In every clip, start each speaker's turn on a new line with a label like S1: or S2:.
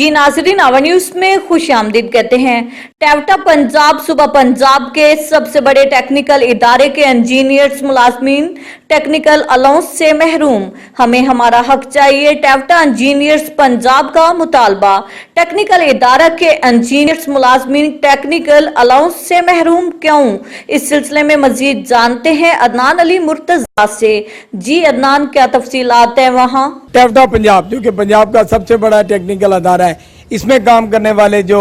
S1: जी नाजरीन, our news में खुश आमदीद कहते हैं। टेवटा पंजाब सूबा पंजाब के सबसे बड़े टेक्निकल इदारे के इंजीनियर्स मुलाजमीन टेक्निकल अलाउंस से महरूम। हमें हमारा हक चाहिए, टेवटा इंजीनियर्स पंजाब का मुतालबा। टेक्निकल इदारा के इंजीनियर्स मुलाजमीन टेक्निकल अलाउंस से महरूम क्यों? इस सिलसिले में मजीद जानते हैं अदनान अली मुर्तजा से। जी अदनान, क्या तफसीलात है वहाँ?
S2: टेवटा पंजाब जो कि पंजाब का सबसे बड़ा टेक्निकल अदारा है, इसमें काम करने वाले जो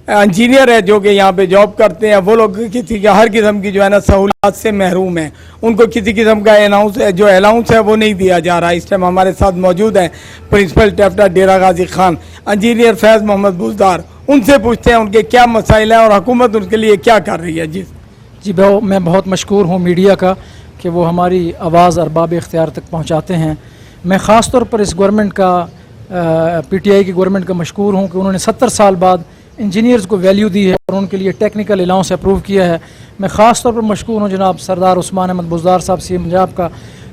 S2: इंजीनियर है जो कि यहाँ पे जॉब करते हैं, वो लोग हर किस्म की जो है ना सहूलियत से महरूम हैं। उनको किसी किस्म का अलाउंस है वो नहीं दिया जा रहा। इस टाइम हमारे साथ मौजूद हैं प्रिंसिपल टेवटा डेरा गाजी खान, इंजीनियर फैज़ मोहम्मद बुज़दार। उनसे पूछते हैं उनके क्या मसाइल हैं और हुकूमत उनके लिए क्या कर रही है। जी
S3: मैं बहुत मशकूर हूँ मीडिया का कि वो हमारी आवाज़ अरबाब इख्तियार तक पहुँचाते हैं। मैं ख़ास तौर पर इस गवर्नमेंट का पीटीआई की गवर्नमेंट का मशकूर हूँ कि उन्होंने 70 साल बाद इंजीनियर्स को वैल्यू दी है और उनके लिए टेक्निकल अलाउंस अप्रूव किया है। मैं ख़ास तौर पर मशकूर हूँ जनाब सरदार उस्मान अहमद बुज़दार साहब सीएम पंजाब का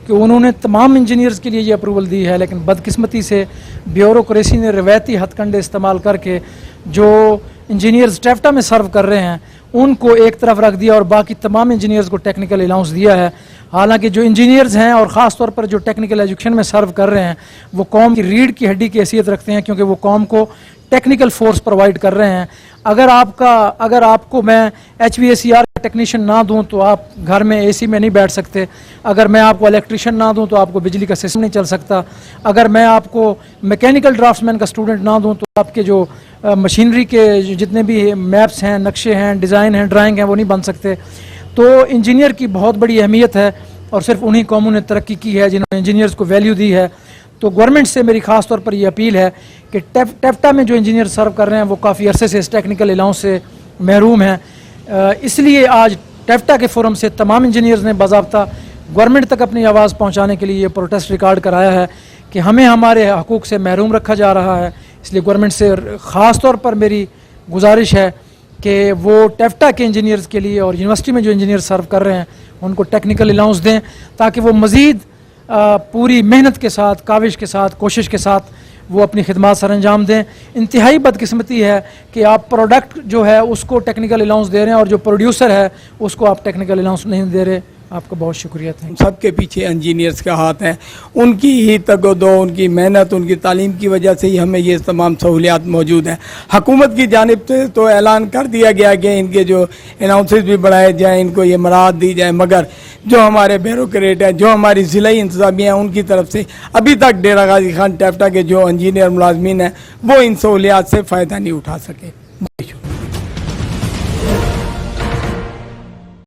S3: कि उन्होंने तमाम इंजीनियर्स के लिए ये अप्रूवल दी है, लेकिन बदकिस्मती से ब्यूरोक्रेसी ने रवायती हथकंडे इस्तेमाल करके जो इंजीनियर्स टेवटा में सर्व कर रहे हैं उनको एक तरफ रख दिया और बाकी तमाम इंजीनियर्स को टेक्निकल अलाउंस दिया है। हालांकि जो इंजीनियर्स हैं और ख़ास तौर पर जो टेक्निकल एजुकेशन में सर्व कर रहे हैं वो कौम की रीढ़ की हड्डी की हैसियत रखते हैं, क्योंकि वो कौम को टेक्निकल फोर्स प्रोवाइड कर रहे हैं। अगर आपको मैं HVACR टेक्नीशियन ना दूं तो आप घर में AC में नहीं बैठ सकते। अगर मैं आपको इलेक्ट्रिशियन ना दूं तो आपको बिजली का सिस्टम नहीं चल सकता। अगर मैं आपको मैकेनिकल ड्राफ्ट्समैन का स्टूडेंट ना दूं तो आपके जो मशीनरी के जितने भी मैप्स हैं, नक्शे हैं, डिज़ाइन हैं, ड्राइंग हैं, वो नहीं बन सकते। तो इंजीनियर की बहुत बड़ी अहमियत है और सिर्फ उन्हीं कौमों ने तरक्की की है जिन्होंने इंजीनियर्स को वैल्यू दी है। तो गवर्नमेंट से मेरी ख़ास तौर पर ये अपील है कि टेवटा में जो इंजीनियर सर्व कर रहे हैं वो काफ़ी अरसे से इस टेक्निकल अलाउंस से महरूम हैं। इसलिए आज टेवटा के फोरम से तमाम इंजीनियर्स ने बाज़ाब्ता गवर्नमेंट तक अपनी आवाज़ पहुँचाने के लिए ये प्रोटेस्ट रिकॉर्ड कराया है कि हमें हमारे हकूक़ से महरूम रखा जा रहा है। इसलिए गवर्नमेंट से ख़ास तौर पर मेरी गुजारिश है कि वो टेवटा के इंजीनियर्स के लिए और यूनिवर्सिटी में जो इंजीनियर सर्व कर रहे हैं उनको टेक्निकल अलाउंस दें, ताकि वो मज़ीद पूरी मेहनत के साथ, काविश के साथ, कोशिश के साथ वो अपनी खिदमत सर अंजाम दें। इंतहाई बदकिस्मती है कि आप प्रोडक्ट जो है उसको टेक्निकल अलाउंस दे रहे हैं और जो प्रोड्यूसर है उसको आप टेक्निकल अलाउंस नहीं दे रहे। आपका बहुत शुक्रिया।
S2: सबके पीछे इंजीनियर्स का हाथ है, उनकी ही तगदो, उनकी मेहनत, उनकी तालीम की वजह से ही हमें ये तमाम सहूलियात मौजूद हैं। हुकूमत की जानिब से तो ऐलान कर दिया गया कि इनके जो अनाउंसेस भी बढ़ाए जाएँ, इनको ये मराहत दी जाए, मगर जो हमारे ब्यूरोक्रेट है, जो हमारी ज़िलाई इंतज़ामिया है, उनकी तरफ से अभी तक डेरा गाजी खान टेवटा के जो इंजीनियर मुलाजमीन हैं वो इन सहूलियात से फ़ायदा नहीं उठा सके।